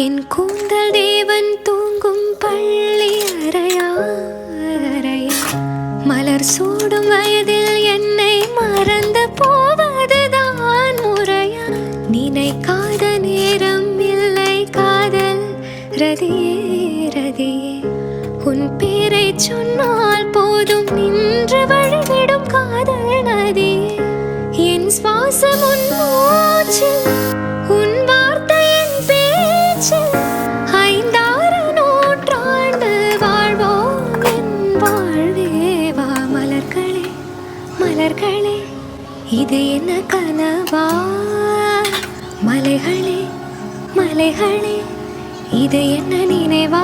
என் கூந்தல் தேவன் தூங்கும் பள்ளி அறையா மலர் சூடும் வயதில் என்னை மறந்து போவதுதான் முறையா? நினைக்காத நேரம் இல்லை காதல் ரதியே ரதியே, உன் பேரை சொன்னால் போதும் நின்று வழிவிடும் காதல் நதியே. என் சுவாசம் உன் மூச்சில், உன் வார்த்தையின் பேச்சில், 5-6 நூற்றாண்டு வாழ்வோம் என் வாழ்வேவா. மலர்களே மலர்களே, இது என்ன கனவா? மலைகளே மலைகளே, இது என்ன நினைவா?